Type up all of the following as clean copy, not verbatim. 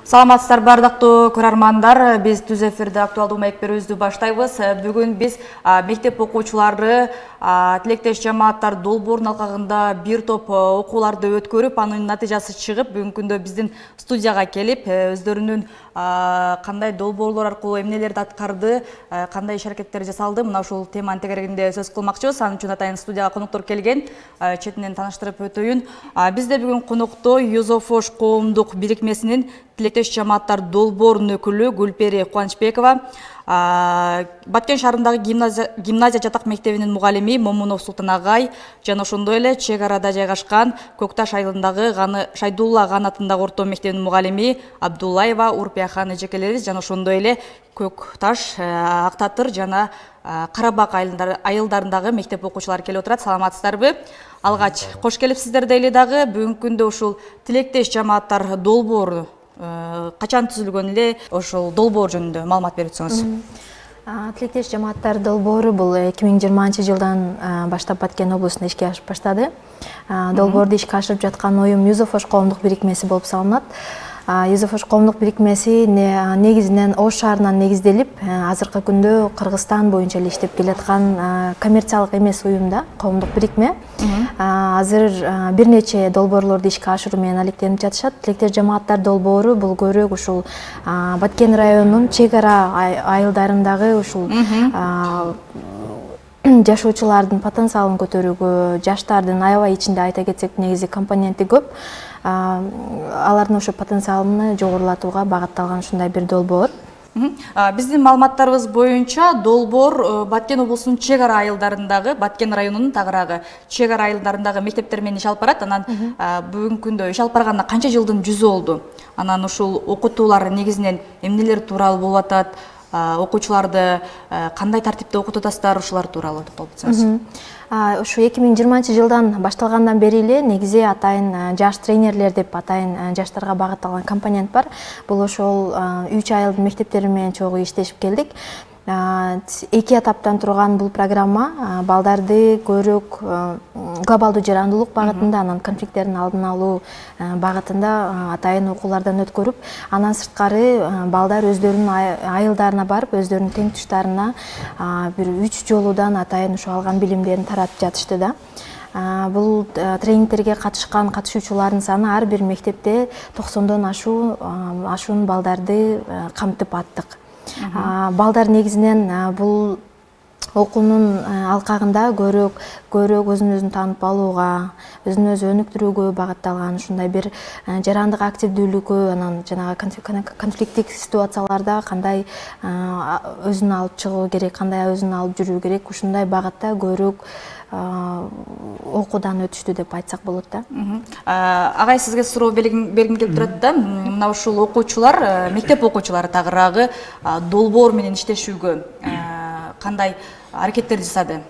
Саламатсыздар бардыктуу көрөрмандар, биз түз эфирде актуалдуу маек берүүбүздү баштайбыз. Бүгүн биз мектеп окуучулары тилектеш жамааттар долбоорунун алкагында бир топ окууларды өткөрүп, анын натыйжасы чыгып, бүгүнкү күндө биздин студияга келип, өздөрүнүн кандай долбоорлор аркылуу эмнелерди аткарды, кандай иш-аракеттер жасалды, мына ушул теманын тегерегинде сөз кылмакчыбыз. Анын үчүн атайын студияга коноктор келген, четинен тааныштырып өтөйүн. Бизде бүгүн конокто Юзофош коомдук бирикмесинин тилектеш жамааттар долбоорунун өкүлү Гүлпери Кубанычбекова, Баткен шаарындагы гимназия жатак мектебинин мугалими Момунов Султан агай, жана ошондой эле чек арада жайгашкан Көкташ айылындагы Шайдулла Ган атындагы орто мектебинин мугалими Абдуллаева Урпияхан эжекелерибиз, жана ошондой эле Көкташ, Актатыр жана Карабак айылдарындагы мектеп окуучулары келип отурат. Саламатсыздарбы? Алгач кош келипсиздер дейли дагы. Бүгүнкү күндө ушул тилектеш жамааттар долбоору качан түзүлгөн эле, ошол долбоор жөнүндө маалымат берип өтсөңүз. Тилектеш жамааттар долбоору бул 2020-жылдан баштап Баткен облусунда ишке ашып баштады. Долбоорду ишке ашырып жаткан уюм Юзофош коомдук бирикмеси болуп саналат. Юзофош коомдук бирикмеси негизинен Ош шаарынан негизделип, азыркы күндө Кыргызстан боюнча эле иштеп келаткан коммерциялык эмес уюм да, коомдук бирикме. Азыр бир нече долбоорлорду ишке ашыруу менен алектенип жатышат. Тилектеш жамааттар долбоору бул көбүрөөк ушул Баткен районунун чек ара айылдарындагы ушул жашоочулардын потенциалын көтөрүүгө, жаштардын аябай ичинде айта кетсек негизи компоненти көп. Алардын ошо потенциалын жогорулатууга багытталган ушундай бир долбоор. Биздин маалыматтарыбыз боюнча долбоор Баткен облусунун чек ара айылдарындагы, Баткен районунун тагыраагы чек ара айылдарындагы мектептер менен иш алып барат. Анан бүгүнкү күндө иш алып барганына канча жылдын жүзү болду? Анан ушул окутуулар негизинен эмнелер тууралуу болуп атат? Окуучуларды кандай тартипте окутуп атасыздар, ушулар тууралуу токтолуп өтсөңүз. Ушу 2020-жылдан башталгандан бери эле негизи атайын жаш тренерлер деп атайын жаштарга багытталган компонент бар. Бул ошол 3 айылдын мектептери менен чогуу иштешип келдик. 2 этаптан турган бул программа балдарды көбүрөөк глобалдуу жарандуулук багытында, анан конфликттердин алдын алуу багытында атайын окуулардан өткөрүп, анан сырткары балдар өздөрүнүн айылдарына барып, өздөрүнүн тең туштарына бир 3 жолудан атайын ушу алган билимдерин таратып жатышты да. Бул тренингтерге катышкан катышуучулардын саны ар бир мектепте 90дон ашуун балдарды камтып аттык. Балдар негизинен бул окуунун алкагында көбүрөөк өзүн таанып алууга, өзүн өзү өнүктүрүүгө багытталган ушундай бир жарандык активдүүлүккө, анан жанагы конфликттик ситуацияларда кандай өзүн алып чыгуу керек, кандай өзүн алып жүрүү керек, ушундай багытта көбүрөөк окуудан өтүштү деп айтсак болот да. Агай, сизге суроо бергим келип турат да. Мына ушул окуучулар, мектеп окуучулары тагыраагы долбоор менен иштешүүгө кандай аракеттер жасады?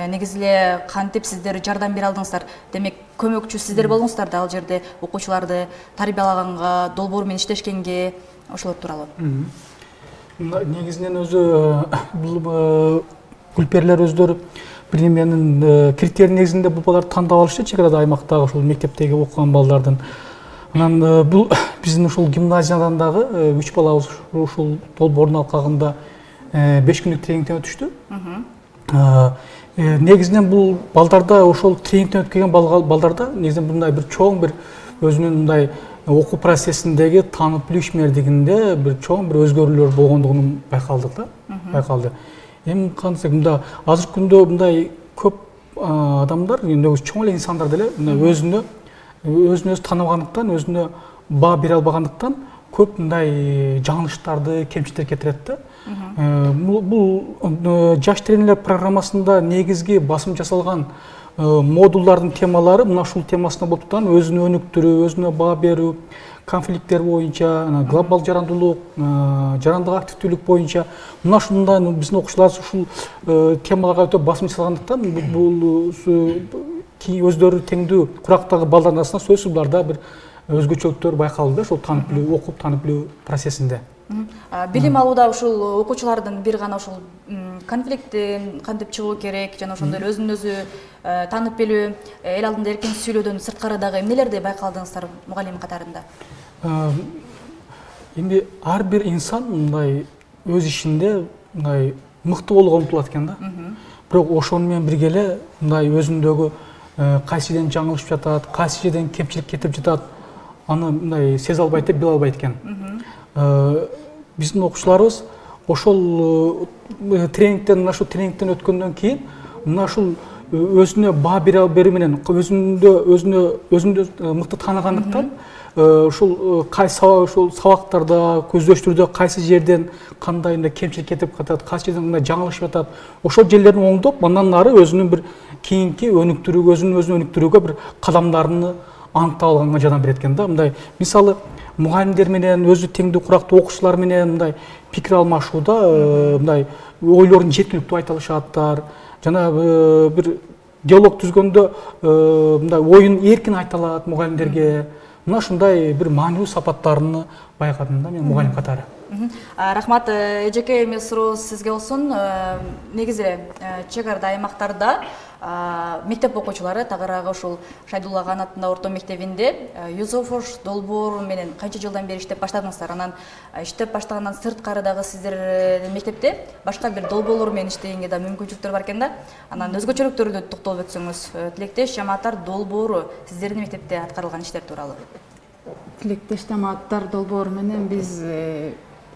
Негизи эле кантип сиздер жардам бере алдыңыздар? Демек, көмөкчү сиздер болуңуздар да ал жерде окуучуларды тарбиялаганга, долбоор менен иштешкенге, ошолор тууралуу. Негизинен өзү бул Гүлперлер өздөрү бир неменин критерий негизинде бул балдарды тандап алышты, чек арада аймактагы ушул мектептеги окуган балдардын. Анан бул биздин ушул гимназиядан дагы 3 бала ушул долбоордун алкагында 5 күндүк тренингден өтүштү. Негизинен бул балдарда ошол тренингден өткөргөн балдарда негизинен мындай бир чоң бир өзүнүн мындай окуу процессиндеги таанып билүү ишмердигинде бир чоң бир өзгөрүүлөр болгондугун байкалды да. Байкалды. Эми кантсек мында азыркы күндө мындай көп адамдар, чоң эле инсандар деле өзүн өзү тааныбагандыктан, өзүнө баа бере албагандыктан көп мындай жаңылыштарды, кемчиликтер кетирет да. Бул жаш тренерлер программасында негизги басым жасалган модулдардын темалары мына ушул темасына болуп турган өзүн өнүктүрүү, өзүнө баа берүү, конфликттер боюнча, глобал жарандуулук, жарандык активдүүлүк боюнча мына ушундай биздин окуучулар ушул темаларга өтө басым жасалгандыктан бул өздөрү теңдүү курактагы балдардын арасында сөзсүз буларда бир өзгөчөлүктөр байкалды да, ошол таанып билүү, окуп таанып билүү процессинде. Билим алууда ушул окуучулардын бир гана ушул конфликттен кантип чыгуу керек, жана ошондой эле өзүн өзү таанып билүү, эл алдында эркин сүйлөөдөн сырткары дагы эмнелерди байкалдыңыздар мугалим катарында? Эми ар бир инсан мындай өз ишинде мындай мыкты болууга умтулат экен да. Бирок ошону менен бирге эле мындай өзүндөгү кайсы жерден жаңылышып жатат, кайсы жерден кемчилик кетип жатат, аны мындай сезе албайт деп биле албайт экен. Биздин окуучуларыбыз ошол тренингден, мына ушул тренингден өткөндөн кийин мына ушул өзүнө баа берүү менен өзүндө мыкты тааныгандыктан ушул ушул сабактарда, көздөштүрдө кайсы жерден кандай кемчилик кетип катат, кайсы жерден мындай жаңылышып жатат, ошол жерлерин оңдоп, андан ары өзүнүн бир кийинки өнүктүрүүгө, өзүн өнүктүрүүгө бир кадамдарын аныктап алганга жардам берет экен да. Мындай мисалы мугалимдер менен, өзү теңдүү курактуу окуучулар менен мындай пикир алмашууда мындай ойлорун жеткиликтүү айта алышаттар. Жана бир диалог түзгөндө мындай оюн эркин айта алат мугалимдерге. Мына ушундай бир маанилүү сапаттарын байкадым да мен мугалим катары. Рахмат, эжеке эми суроо сизге болсун. Негизи чек арада аймактарда мектеп окуучулары тагыраагы ушул Шайдулла Кан атындагы орто мектебинде Юзофош долбоору менен канча жылдан бери иштеп баштадыңыздар? Анан иштеп баштагандан сырткары дагы сиздер мектепте башка бир долбоорлор менен иштегенге да мүмкүнчүлүктөр бар экен да. Анан өзгөчөлүктөрүнө токтолуп өтсөңүз, тилектеш жамааттар долбоору сиздердин мектепте аткарылган иштер тууралуу. Тилектеш жамааттар долбоору менен биз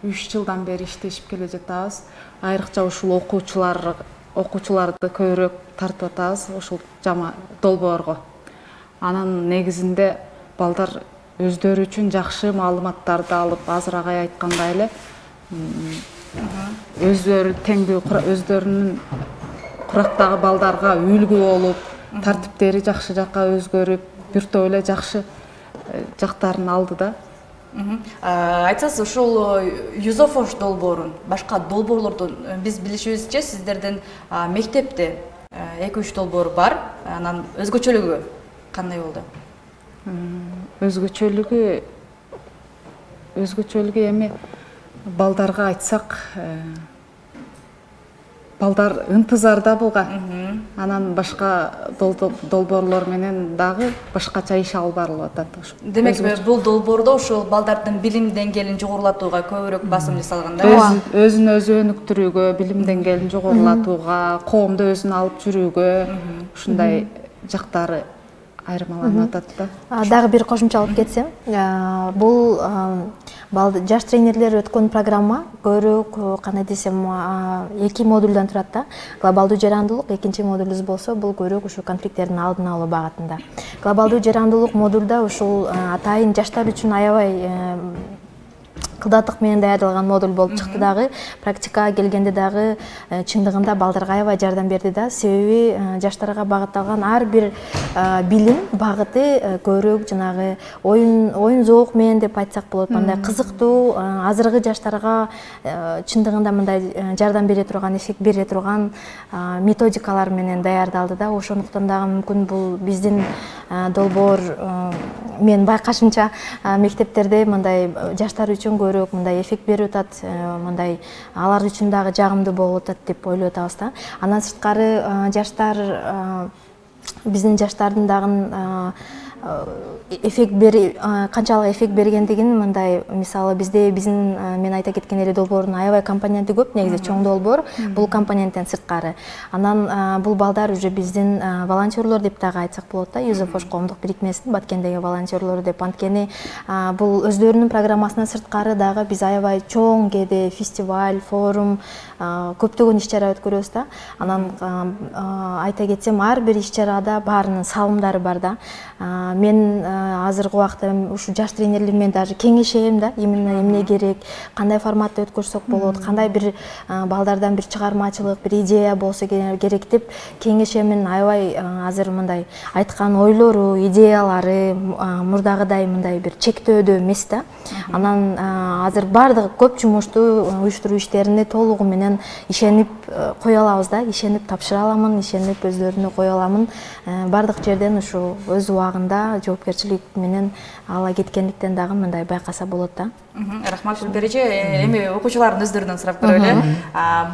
3 жылдан бери иштешип келе жатабыз. Айрыкча ушул окуучуларды көбүрөөк тартып атабыз ушул долбоорго. Анын негизинде балдар өздөрү үчүн жакшы маалыматтарды алып, азырагай айткандай эле өздөрү теңдүү өздөрүнүн курактагы балдарга үлгү болуп, тартиптери жакшы жакка өзгөрүп, бир топ эле жакшы жактарын алды да. Айтсаңыз, ушул Юзофош долбоорун, башка долбоорлордун биз билишибизче сиздердин мектепте 2-3 долбоор бар. Анан өзгөчөлүгү кандай болду? Өзгөчөлүгү эми балдарга айтсак, балдар ынтызарда болгон. Анан башка долбоорлор менен дагы башкача иш алып барылып атат. Демек, бул долбоордо ошол балдардын билим деңгээлин жогорулатууга көбүрөөк басым жасалган да. Өзүн өзү өнүктүрүүгө, билим деңгээлин жогорулатууга, коомдо өзүн алып жүрүүгө ушундай жактары айырмаланып атат да. Дагы бир кошумча алып кетсем, бул жаш тренерлер өткөн программа көбүрөөк кандай десем 2 модулдан турат да. Глобалдуу жарандуулук, экинчи модулубуз болсо, бул көбүрөөк ушул конфликттердин алдын алуу багытында. Глобалдуу жарандуулук модулда ушул атайын жаштар үчүн аябай кылдаттык менен даярдалган модуль болуп чыкты дагы. Практикага келгенде дагы чындыгында балдарга аябай жардам берди да. Себеби жаштарга багытталган ар бир билим багыты көбүрөөк жанагы оюн зоок менен деп айтсак болот. Мындай кызыктуу, азыркы жаштарга чындыгында мындай жардам бере турган, эффект бере турган методикалар менен даярдалды да. Ошондуктан дагы мүмкүн бул биздин долбоор мен байкашымча мектептерде мындай жаштар үчүн көбүрөөк мындай эффект берип атат, мындай алар үчүн дагы жагымдуу болуп атат деп ойлоп атабыз да. Андан сырткары жаштар биздин жаштардын дагы канчалык эффект бергендигин мындай мисалы биздин мен айта кеткен эле долбоордун аябай компоненти көп, негизи чоң долбоор бул компоненттен сырткары. Анан бул балдар уже биздин волонтерлор деп дагы айтсак болот да, Юзофош коомдук бирикмесинин Баткендеги волонтерлору деп, анткени бул өздөрүнүн программасынан сырткары дагы биз аябай чоң кээде фестиваль, форум, көптөгөн иш-чара өткөрөбүз да. Анан айта кетсем, ар бир иш-чарада баарынын салымдары бар да. Мен азыркы убакта ушу жаш тренерлер менен даже кеңешем да, именно эмне керек, кандай форматта өткөрсөк болот, кандай бир балдардан бир чыгармачылык, бир идея болсо керек деп кеңешемин. Аябай азыр мындай айткан ойлору, идеялары мурдагыдай мындай бир чектөөдө эмес да. Анан азыр баардыгы көп жумушту уюштуруу иштерине толугу менен ишенип кое алабыз да, ишенип тапшыра аламын, ишенип өздөрүнө кое аламын. Баардык жерден ушу өз убагында жоопкерчилик менен ала кеткендиктен дагы мындай байкаса болот да. Рахмат Гүлбереже, эми окуучулардын өздөрүнөн сурап көрөлү.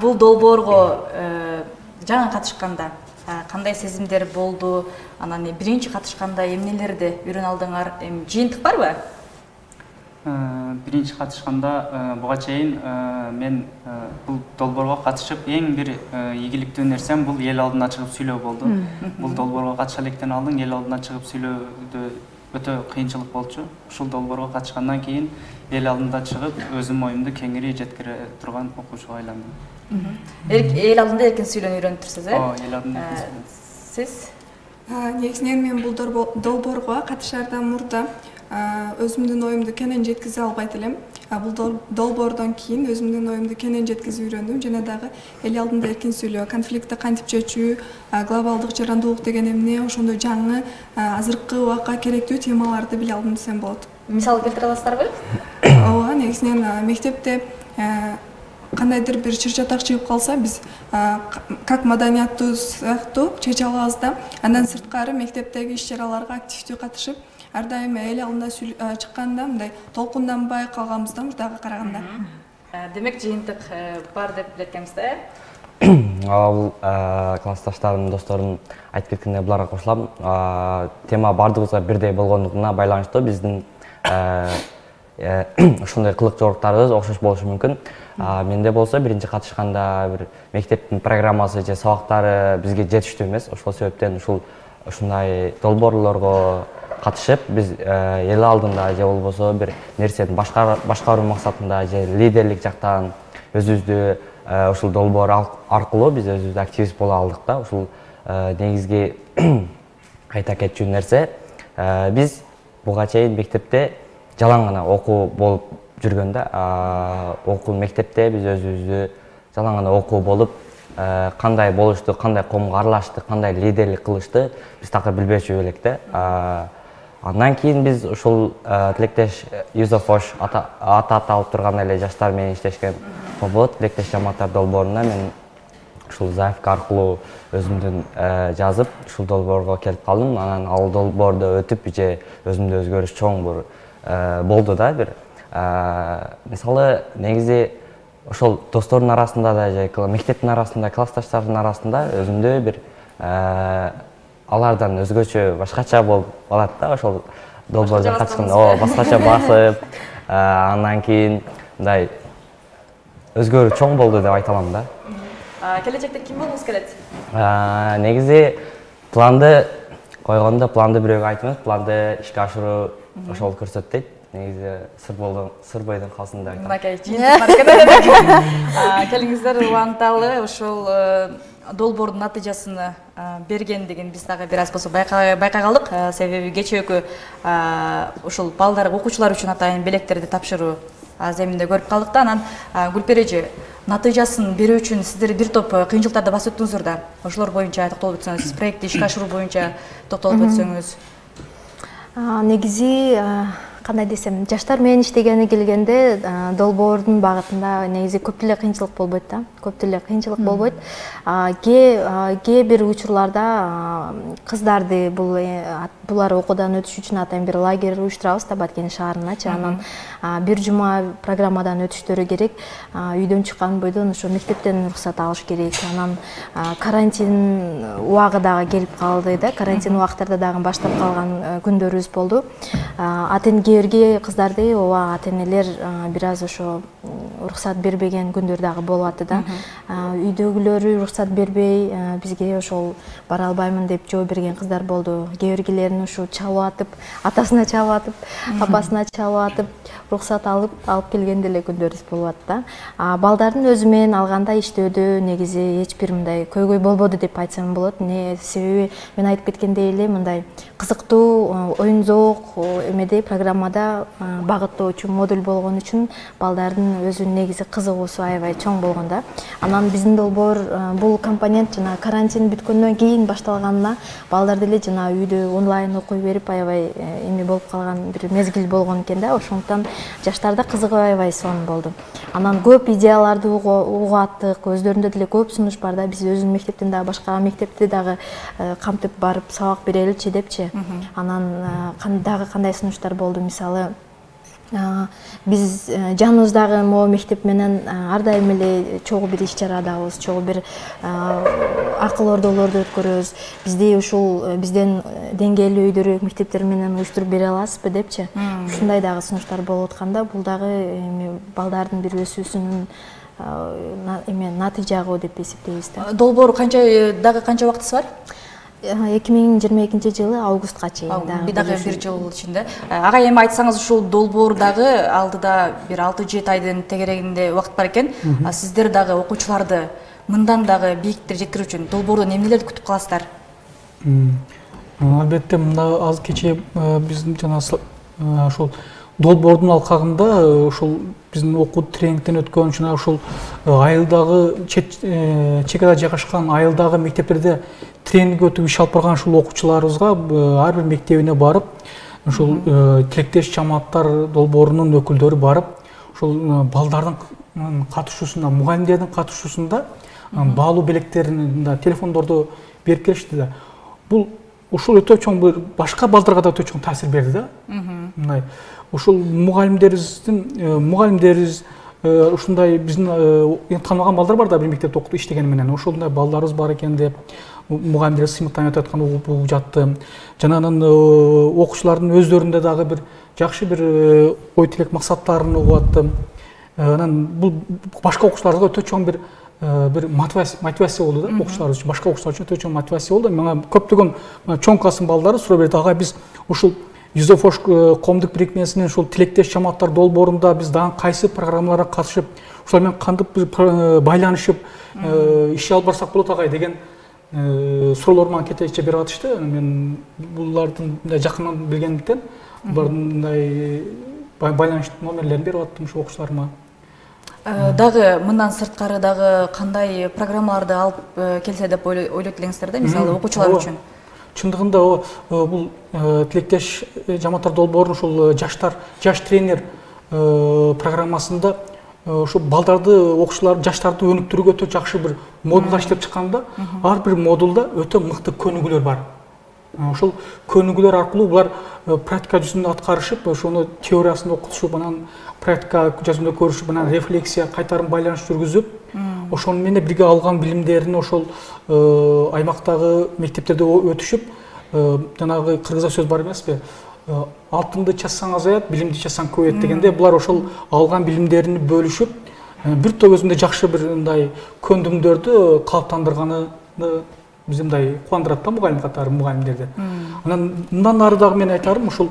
Бул долбоорго жаңы катышканда кандай сезимдер болду? Анан биринчи катышканда эмнелерди үйрөнүп алдыңар? Жыйынтык барбы? Биринчи катышканда буга чейин мен бул долбоорго катышып эң бир ийгиликтүү нерсем бул эл алдына чыгып сүйлөө болду. Бул долбоорго катыша электен алдын эл алдына чыгып сүйлөөдө өтө кыйынчылык болчу. Ушул долбоорго катышкандан кийин эл алдына чыгып өзүм оюмду кеңири жеткире турган окуучуга айландым. Эл алдында эркин сүйлөөнү үйрөнүп турсуз, эл алдында. Сиз? Негизинен мен бул долбоорго катышаардан мурда өзүмдүн оюмду кенен жеткизе албайт элем. Бул долбоордон кийин өзүмдүн оюмду кенен жеткиziп үйрөндүм. Жана дагы эл алдында эркин сүйлөө, конфликтти кантип чечүү, глобалдык жарандуулук деген эмне, ошондой жаңы азыркы убакка керектүү темаларды биле алдым десем болот. Мисал келтире аласыздарбы? Ооба, негизинен мектепте кандайдыр бир чыр-чатак чыгып калса, биз как маданияттуу сыяктуу чече алабыз да. Андан сырткары мектептеги иш-чараларга активдүү катышып, ар дайым эл алдына чыкканда мындай толкунданбай калганбыз да мурдага караганда. Демек жыйынтык бар деп билет экенбиз да, Бул классташтарым, досторум айтып кеткендей буларга кошулам. Тема бардыгыбызга бирдей болгондугуна байланыштуу биздин ошондой кылык жоруктарыбыз окшош болушу мүмкүн. Менде болсо биринчи катышканда бир мектептин программасы же сабактары бизге жетиштүү эмес. Ошол себептен ушундай долбоорлорго катышып, биз эл алдында же болбосо бир нерсени башкаруу максатында же лидерлик жактан өзүбүздү ушул долбоор аркылуу биз өзүбүз активист боло алдык да. Ушул негизги айта кетчү нерсе, биз буга чейин мектепте жалаң гана окуу болуп жүргөн да. Окуу мектепте биз өзүбүздү жалаң гана окуу болуп, кандай болушту, кандай коомго аралашты, кандай лидерлик кылышты биз такыр билбечү элек да. Андан кийин биз ушул тилектеш Юзофош ата аталып турган эле жаштар менен иштешкен болот. Тилектеш жамааттар долбооруна мен ушул заявка аркылуу өзүмдүн жазып, ушул долбоорго келип калдым. Анан ал долбоорду өтүп же өзүмдө өзгөрүш чоң бир болду да бир. Мисалы, негизи ошол достордун арасында да же мектептин арасында, классташтардын арасында өзүмдө бир алардан өзгөчө башкача болуп калат да. Ошол долбоордо катышканда башкача басып, андан кийин мындай өзгөрүү чоң болду деп айта алам да. Келечекте ким болгуңуз келет? Негизи планды койгондо планды бирөөгө айтып эмес, планды ишке ашыруу ошол көрсөт дейт. Негизи сыр бойдон калсын деп айтам. Мынакей жыйынтык бар экен. Келиңиздер уланталы ошол долбоордун натыйжасын бергендигин биз дагы бир аз болсо байкай калдык. Себеби кечээкү ушул балдар, окуучулар үчүн атайын белектерди тапшыруу земинде көрүп калдык да. Анан Гүлпер эже, натыйжасын берүү үчүн сиздер бир топ кыйынчылыктарды басып өттүңүздөр да. Ошолор боюнча токтолуп өтсөңүз, проектти ишке ашыруу боюнча токтолуп өтсөңүз. Негизи кандай десем, жаштар менен иштегени келгенде долбоордун багытында негизи көп эле кыйынчылык болбойт да. Көп эле кыйынчылык болбойт. Кээ бир учурларда кыздарды булар окуудан өтүш үчүн атайын бир лагерь уюштурабыз да Баткен шаарыначы. Анан бир жума программадан өтүштөрү керек. Үйдөн чыккан бойдон ошо мектептен уруксат алыш керек. Анан карантин убагы дагы келип калды да. Карантин убактарда дагы баштап калган күндөрүбүз болду. Кээ кыздарды ата-энелер бир аз ошо уруксат бербеген күндөр дагы болуп атты да. Үйдөгүлөрү уруксат бербей, бизге ошол бара албаймын деп жооп берген кыздар болду. Кээ биргилерин ушу чалып атып, атасына чалып атып, апасына чалып атып, уруксат алып келген деле күндөрүбүз болуп атты да. Балдардын өзү менен алганда иштөөдө негизи эч бир мындай көйгөй болбоду деп айтсам болот. Себеби мен айтып кеткендей эле мындай кызыктуу, оюнзоок эмеде программада багыттоочу модуль болгон үчүн балдардын өзүнүн негизи кызыгуусу аябай чоң болгон да. Анан биздин долбоор бул компонент жана карантин бүткөндөн кийин башталганына балдар деле жана үйдө онлайн окуй берип аябай эме болуп калган бир мезгил болгон экен да. Ошондуктан жаштарда кызыгуу аябай сонун болду. Анан көп идеяларды угуп аттык, өздөрүндө деле көп сунуш бар да. Биз өзүнүн мектептен дагы башка мектепти дагы камтып барып сабак береличи депчи. Анан дагы кандай сунуштар болду, мисалы Биз жаныбыздагы могу мектеп менен ар дайым эле чогуу бир иш чарадабыз, чогуу бир акыл ордолорду өткөрөбүз. Бизди ушул бизден деңгээлүү өйдөрөөк мектептер менен уюштуруп бере аласызбы депчи. Ушундай дагы сунуштар болуп атканда, бул дагы балдардын бир өсүүсүнүн натыйжа го деп эсептейбиз да. Долбоор канча убактысы бар? 2022 жылы августка чейин дагы бир жыл ичинде. Ага, эми айтсаңыз, ушул долбоордагы алдыда бир 6-7 айдын тегерегинде убакыт бар экен. Сиздер дагы окуучуларды мындан дагы бийиктер жеткирүү үчүн долбоордон эмнелерди күтүп каласыздар? Албетте, мында аз кече биздин жана ушул долбоордун алкагында ушул биздин окуу тренингден өткөн үчүн ушул айылдагы чек арада жайгашкан айылдагы мектептерде тренинг өтүп иш алып барган ушул окуучуларыбызга ар бир мектебине барып, ушул тилектеш жамааттар долбоорунун өкүлдөрү барып, ушул балдардын катышуусунда, мугалимдердин катышуусунда баалуу белектерин телефондорду берип келишти да. Бул ушул өтө чоң бир башка балдарга да өтө чоң таасир берди да. Мындай ушул мугалимдерибиз ушундай биздин танылган балдар бар да, бир мектепте окутуп иштеген менен ошондой балдарыбыз бар экен деп мугалимдер сыймыктан өтүп аткан угуп жатты. Жана анан окуучулардын өздөрүндө дагы бир жакшы бир ой тилек максаттарын угуп атты. Анан бул башка окуучуларга өтө чоң бир мотивация болду да, окуучулар үчүн, башка окуучулар үчүн өтө чоң мотивация болду. Мага көптөгөн чоң класстын балдары суроо берди: "Ага, биз ушул Юзефош коомдук бирикмесинин ушул тилектеш жамааттар долбоорунда биз дагы кайсы программаларга катышып, ушул менен кантип байланышып иш алып барсак болот агай" деген суроолор мага кетече берип атышты. Мен булардын жакындан билгендиктен булардын байланыш номерлерин берип аттым ушу окуучуларыма. Дагы мындан сырткары дагы кандай программаларды алып келсе деп ойлойт элеңиздер да, мисалы окуучулар үчүн? Чындыгында бул тилектеш жамааттар долбоорунун ушул жаш тренер программасында ошо балдарды, окуучулар, жаштарды өнүктүрүүгө өтө жакшы бир модулдар иштеп чыкканда, ар бир модулда өтө мыкты көнүгүүлөр бар. Ошол көнүгүүлөр аркылуу булар практика жүзүндө аткарышып, ошону теориясында окутушуп, анан практика жүзүндө көрүшүп, анан рефлексия, кайтарым байланыш жүргүзүп, ошону менен бирге алган билимдерин ошол аймактагы мектептерде өтүшүп, жанагы кыргызча сөз бар эмеспи? Алтынды чачсаң азаят, билимди чачсаң көбөйөт дегенде, булар ошол алган билимдерин бөлүшүп, бир топ өзүндө жакшы бир мындай көндүмдөрдү калыптандырганы бизди мындай кубандырат да, мугалим катары мугалимдерди. Анан мындан ары дагы мен айтарым, ушул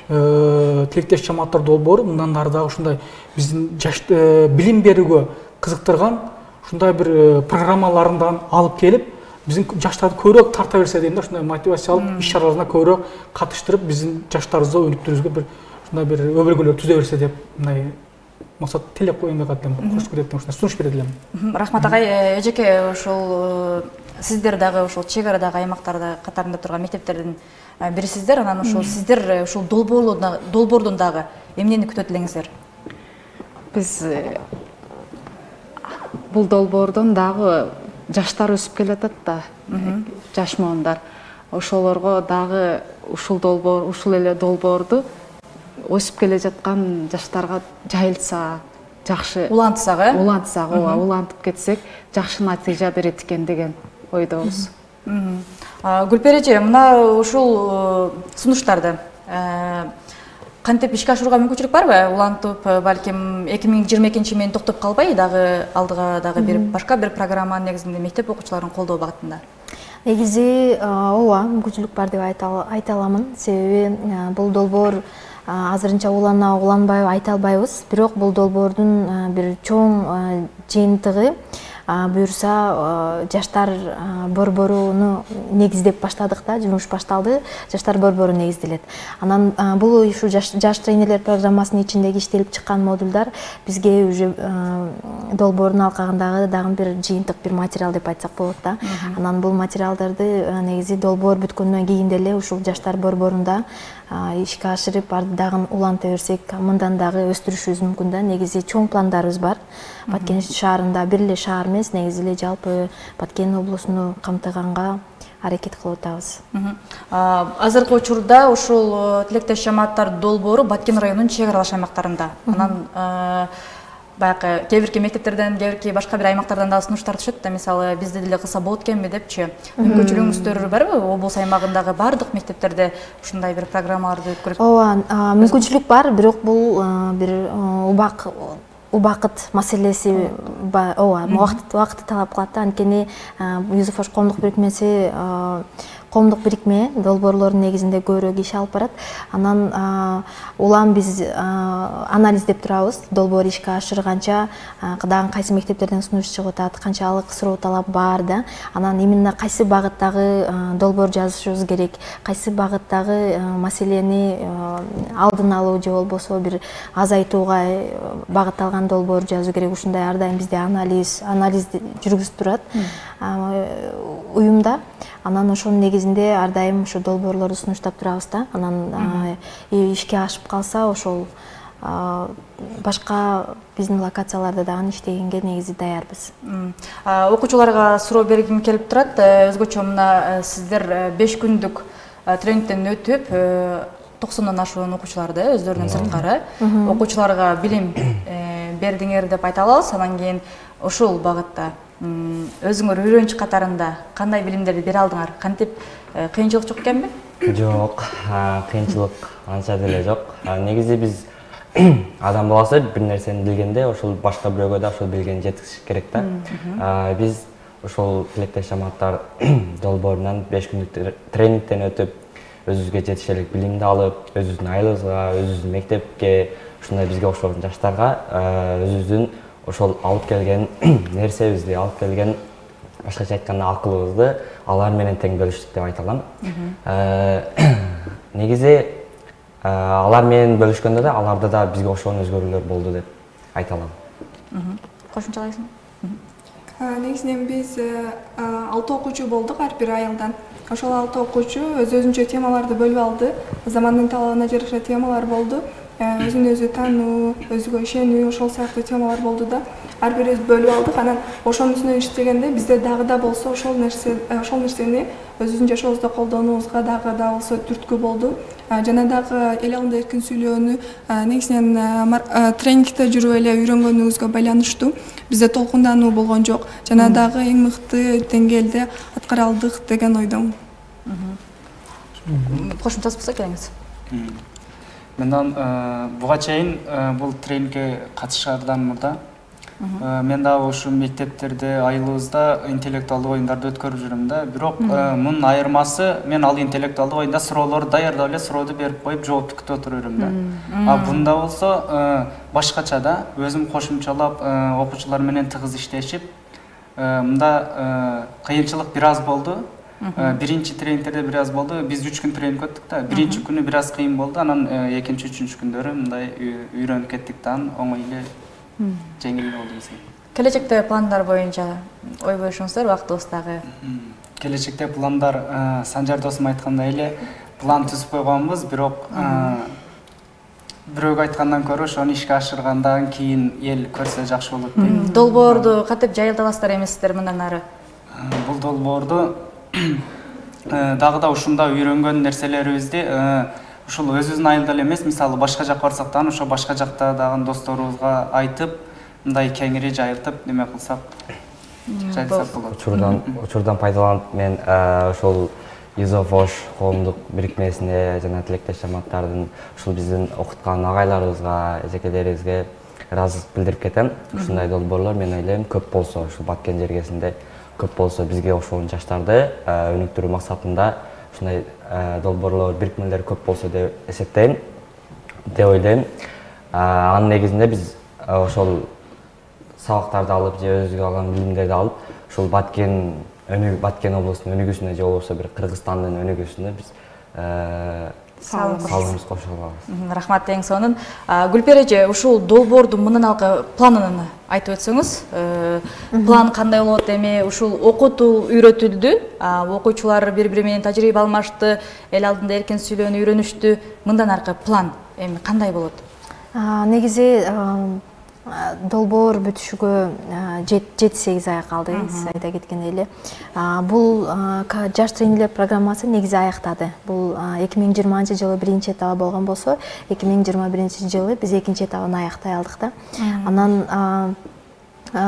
тилектеш жамааттар долбоору мындан ары дагы ушундай биздин билим берүүгө кызыктырган ушундай бир программалардан алып келип, биздин жаштарды көбүрөөк тарта берсе дейм да, ушундай мотивациялык иш чараларына көбүрөөк катыштырып, биздин жаштарыбызды өнүктүрүүбүзгө бир ушундай бир өбөлгөлөр түзө берсе деп мындай максат тилеп коеюн деп атам, кош көрөт ушундай сунуш берет элем. Рахмат агай, эжеке ушул сиздер дагы ушул чек арадагы аймактарда катарында турган мектептердин бирисиздер, анан ушул сиздер ушул долбоордон дагы эмнени күтөт элеңиздер? Биз бул долбоордон дагы жаштар өсүп келатат да, жаш моондар. Ошолорго дагы ушул эле долбоорду өсүп келе жаткан жаштарга жайылса, жакшы улантсак, улантып кетсек, жакшы натыйжа берет экен деген ойдобуз. Гүлпери эже, мына ушул сунуштарды кантип ишке ашырууга мүмкүнчүлүк барбы? Улантып, балким 2022 менен токтоп калбай, дагы алдыга дагы бир башка бир программанын негизинде мектеп окуучуларын колдоо багытында. Негизи ооба, мүмкүнчүлүк бар деп айта аламын. Себеби бул долбоор азырынча уланбай айта албайбыз. Бирок бул долбоордун бир чоң жыйынтыгы буюрса жаштар борборуну негиздеп баштадык да, жумуш башталды, жаштар борбору негизделет. Анан бул ушу жаш тренерлер программасынын ичиндеги иштелип чыккан модулдар бизге уже долбоордун алкагындагы дагы бир жыйынтык, бир материал деп айтсак болот да. Анан бул материалдарды негизи долбоор бүткөндөн кийин деле ушул жаштар борборунда ишке ашырып, дагы уланта берсек, мындан дагы өстүрүшүбүз мүмкүн да. Негизи чоң пландарыбыз бар. Баткен шаарында бир эле шаар эмес, негизи эле жалпы Баткен облусуну камтыганга аракет кылып атабыз. Азыркы учурда ушул тилектеш жамааттар долбоору Баткен районунун чек аралаш аймактарында. Анан баягы кээ бирки мектептерден, кээ бирки башка бир аймактардан да сунуштар түшөт да, мисалы бизде деле кылса болот экенби депчи. Мүмкүнчүлүгүңүздөр барбы? Облус аймагындагы бардык мектептерде ушундай бир программаларды өткөрүп? Ооба, мүмкүнчүлүк бар, бирок бул бир убакыт маселеси, ооба, убакытты талап кылат да. Анткени Юзефош коомдук бирикмеси коомдук бирикме долбоорлордун негизинде көбүрөөк иш алып барат. Анан улам биз анализдеп турабыз. Долбоор ишке ашырганча дагы кайсы мектептерден сунуш чыгып атат, канчалык суроо талап бар да. Анан именно кайсы багыттагы долбоор жазышыбыз керек, кайсы багыттагы маселени алдын алуу же болбосо бир азайтууга багытталган долбоор жазуу керек. Ушундай ар дайым бизде анализ жүргүзүп турат уюмда. Анан ошонун негизинде ар дайым ушу долбоорлорду сунуштап турабыз да. Анан ишке ашып калса ошол башка биздин локацияларда дагы иштегенге негизи даярбыз. Окуучуларга суроо бергим келип турат. Өзгөчө мына сиздер 5 күндүк тренингден өтүп 90 ашуун окуучуларды өздөрүнүн сырткары окуучуларга билим бердиңер деп айта алабыз. Анан кийин ушул багытта өзүңөр үйрөнчү катарында кандай билимдерди бере алдыңар? Кантип кыйынчылык жок экенби? Жок, кыйынчылык анча деле жок. Негизи биз адам баласы бир нерсени билгенде ошол башка бирөөгө да ошол билгенин жеткизиш керек да. Биз ошол тилектеш жамааттар долбоорунан 5 күндүк тренингден өтүп, өзүбүзгө жетишерлик билимди алып, өзүбүздүн айылыбызга, өзүбүздүн мектепке, ушундай бизге окшогон жаштарга өзүбүздүн ошол алып келген нерсебизди, алып келген башкача айтканда акылыбызды алар менен тең бөлүштүк деп айта алам. Негизи алар менен бөлүшкөндө да аларда да бизге окшогон өзгөрүүлөр болду деп айта алам. Кошумчалайсың? Негизинен биз 6 окуучу болдук ар бир айылдан. Ошол 6 окуучу өзүнчө темаларды бөлүп алды. Замандын талабына жараша темалар болду. Өзүн өзү таануу, өзүгө ишенүү, ошол сыяктуу темалар болду да. Ар бирибиз бөлүп алдык. Анан ошонун үстүнөн иштегенде бизде дагы да болсо ошол нерсени өзүбүздүн жашообузда колдонуубузга дагы да болсо түрткү болду. Жана дагы эл алдында эркин сүйлөөнү негизинен тренингде жүрүп эле үйрөнгөнүбүзгө байланыштуу. Бизде толкундануу болгон жок. Жана дагы эң мыкты деңгээлде аткара алдык деген ойдомун. Кошумчасы болсо келиңиз. Менен буга чейин бул тренингге катышардан мурда мен дагы ушу мектептерде, айылыбызда интеллектуалдык оюндарды өткөрүп жүрөм да. Бирок мунун айырмасы, мен ал интеллектуалдык оюнда суроолорду даярдап эле сурооду берип коюп жоопту күтүп отуруп жүрөм да. Бунда болсо башкача да, өзүм кошумчалап окуучулар менен тыгыз иштешип, мында кыйынчылык бир аз болду. Биринчи тренингтерде бир аз болду. Биз 3 күн тренинг өттүк да. Биринчи күнү бир аз кыйын болду. Анан экинчи, үчүнчү күндөрү мындай үйрөнүп кеттик да, оңой эле жеңил болду бизге. Келечекте пландар боюнча ой бөлүшүңүздөр убактыбыз дагы. Келечекте пландар Санжар досум айткандай эле план түзүп койгонбуз, бирок бирөөгө айткандан көрө ошону ишке ашыргандан кийин эл көрсө жакшы болот дейм. Долбоорду кантип жайылтасыздар эмессиздер мындан ары? Бул долбоорду дагы да ушунда үйрөнгөн нерселерибизди ушул өзүбүздүн айылда эле эмес, мисалы башка жакка барсак дагы ошо башка жакта дагы досторубузга айтып, мындай кеңири жайылтып неме кылсак жайылсак болот. Учурдан пайдаланып мен ошол Юзефош коомдук бирикмесине жана тилектеш жамааттардын ушул биздин окуткан агайларыбызга, эжекелерибизге ыраазычылык билдирип кетем. Ушундай долбоорлор мен ойлойм көп болсо, ушул Баткен жергесинде көп болсо бизге окшогон жаштарды өнүктүрүү максатында ушундай долбоорлор, бирикмелер көп болсо деп эсептейм, деп ойлойм. Анын негизинде биз ошол сабактарды алып же өзүгө алган билимдерди алып, ушул Баткен облусунун өнүгүүсүнө же болбосо бир Кыргызстандын өнүгүүсүнө биз салымыбызды кошо алабыз. Рахмат эң сонун. Гүлпер эже, ушул долбоордун мындан алкы планын айтып өтсөңүз. План кандай болот эми? Ушул окутуу үйрөтүлдү, окуучулар бири-бири менен тажрыйба алмашты, эл алдында эркин сүйлөөнү үйрөнүштү. Мындан аркы план эми кандай болот? Негизи долбоор бүтүшүгө 7-8 ай калды, сиз айта кеткендей эле. Бул жаш тренерлер программасы негизи аяктады. Бул 2020 жылы биринчи этабы болгон болсо, 2021 жылы биз экинчи этабын аяктай алдык да. Анан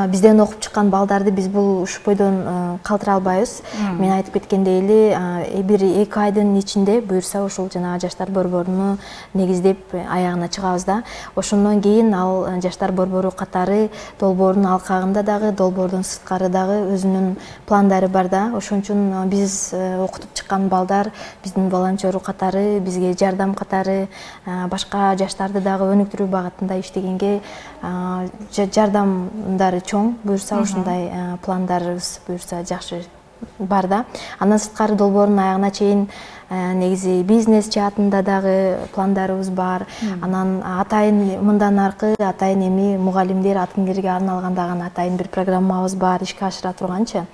бизден окуп чыккан балдарды биз бул ушпойдон калтыра албайбыз. Мен айтып кеткендей эле, бир 2 айдын ичинде буюрса ушул жана жаштар борборуну негиздеп аягына чыгабыз да. Ошондон кийин ал жаштар борбору катары долбоордун алкагында дагы, долбоордун сырткары дагы өзүнүн пландары бар да. Ошон үчүн биз окутуп чыккан балдар биздин волонтеру катары, бизге жардам катары, башка жаштарды дагы өнүктүрүү багытында иштегенге жардамдар чоң, буюрса ушундай пландарыбыз буюрса жакшы бар да. Андан сырткары долбоордун аягына чейин негизи бизнес жаатында дагы пландарыбыз бар. Анан атайын мындан аркы атайын эми мугалимдер, атымгерге арналган дагы атайын бир программабыз бар, ишке ашыра турганчы.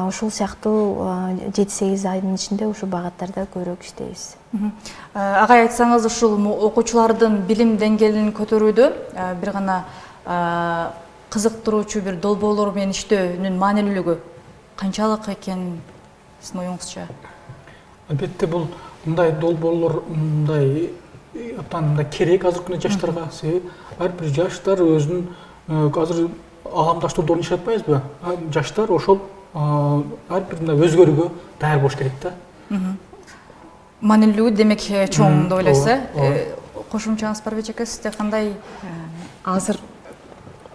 Ушул сыяктуу 7-8 айдын ичинде ушул багыттарда көбүрөөк иштейбиз. Агай, айтсаңыз, ушул окуучулардын билим деңгээлин көтөрүүдө бир гана кызыктыруучу бир долбоорлор менен иштөөнүн маанилүүлүгү канчалык экен сиздин оюңузча? Албетте бул мындай долбоорлор мындай керек азыркы күндө жаштарга. Себеби ар бир жаштар өзүнүн азыр аламдаштоодон иштеп атпайбызбы? Жаштар ошол ар бир мындай өзгөрүүгө даяр болуш керек да. Маанилүүлүгү демек чоң деп ойлойсуз, кошумчаңыз бар бечеке, сизде кандай? Азыр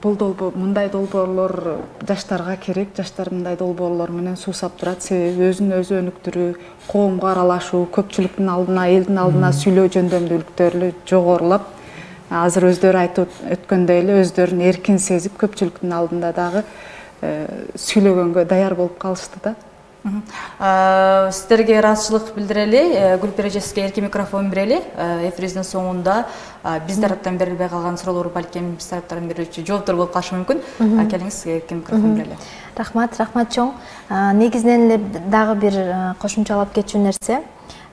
мындай долбоорлор жаштарга керек, жаштар мындай долбоорлор менен суусап турат. Себеби өзүн өзү өнүктүрүү, коомго аралашуу, көпчүлүктүн алдына, элдин алдына сүйлөө жөндөмдүүлүктөрү жогорулап, азыр өздөрү айтып өткөндөй эле өздөрүн эркин сезип, көпчүлүктүн алдында дагы сүйлөгөнгө даяр болуп калышты да. Сиздерге ыраазычылык билдирели, Гүлпери эже сизге эркин микрофон берели. Эфирибиздин соңунда биз тараптан берилбей калган суроолор балким биз тараптан берүүчү жооптор болуп калышы мүмкүн. Келиңиз, сизге эркин микрофон берели. Рахмат чоң. Негизинен эле дагы бир кошумчалап кетчү нерсе,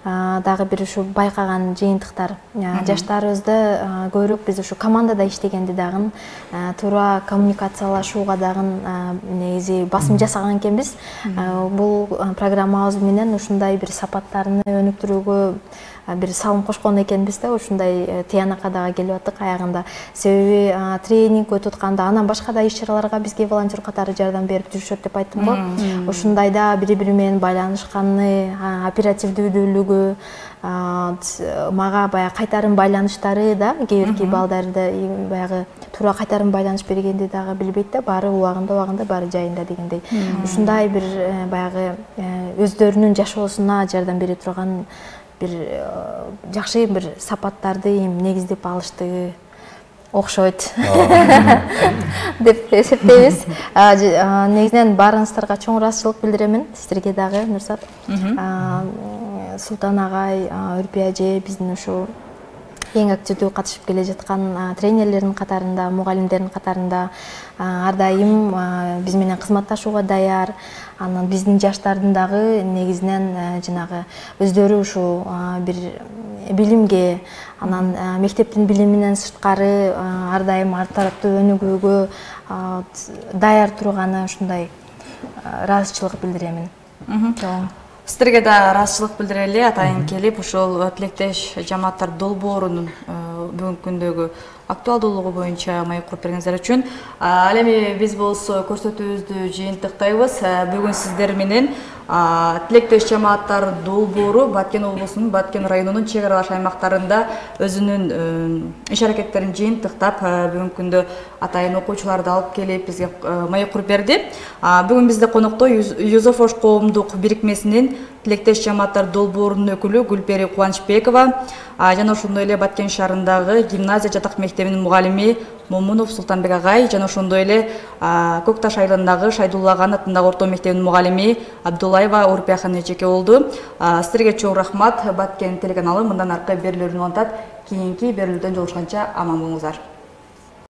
дагы бир ушу байкаган жыйынтыктар. Жаштарыбызды көбүрөөк биз ушу командада иштегенде дагы туура коммуникациялашууга дагы негизи басым жасаган экенбиз. Бул программабыз менен ушундай бир сапаттарны өнүктүрүүгө бир салым кошкон экенбиз да, ушундай тыянакка дагы келип аттык аягында. Себеби тренинг өтүп атканда, анан башка да иш-чараларга бизге волонтер катары жардам берип жүрүшөт деп айттым го. Ушундайда бири-бири менен байланышканы, оперативдүүлүгү, мага баягы кайтарым байланыштары да, кээ бирки балдарды баягы туура кайтарым байланыш бергенди дагы билбейт да, баары убагында, баары жайында дегендей. Ушундай бир баягы өздөрүнүн жашоосуна жардам бере турган бир жакшы бир сапаттарды негиздеп алышты окшойт деп эсептейбиз. Негизинен баарыңыздарга чоң ыраазычылык билдиремин, сиздерге дагы Нурсат, Султан агай, Үрпү эже биздин ушу эң активдүү катышып келе жаткан тренерлердин катарында, мугалимдердин катарында ар дайым биз менен кызматташууга даяр. Анан биздин жаштардын дагы негизинен жанагы өздөрү ушу бир билимге, анан мектептин билиминен сырткары ар дайым ар тараптуу өнүгүүгө даяр турганы ушундай ыраазычылык билдиремин. Сиздерге да ыраазычылык билдирели, атайын келип ушул тилектеш жамааттар долбоорунун бүгүнкү күндөгү актуалдуулугу боюнча маек куруп бергениңиздер үчүн. Ал эми биз болсо көрсөтүүбүздү жыйынтыктайбыз. Бүгүн сиздер менен тилектеш жамааттар долбоору Баткен облусунун Баткен районунун чек аралаш аймактарында өзүнүн иш аракеттерин жыйынтыктап, бүгүнкү күндө атайын окуучуларды алып келип бизге маек куруп берди. Бүгүн бизде конокто Юзофош коомдук бирикмесинин тилектеш жамааттар долбоорунун өкүлү Гүлпери Кубанычбекова жана ошондой эле Баткен шаарындагы гимназия жатак мектебинин мугалими Момунов Султанбек агай жана ошондой эле Көк Таш айылындагы Шайдулла Аган атындагы орто мектебинин мугалими Абдуллаева Урпия эжеке болду. Сиздерге чоң рахмат. Баткен телеканалы мындан аркы берүүлөрүн улантат. Кийинки берүүлөрдөн жолугушканча аман болуңуздар.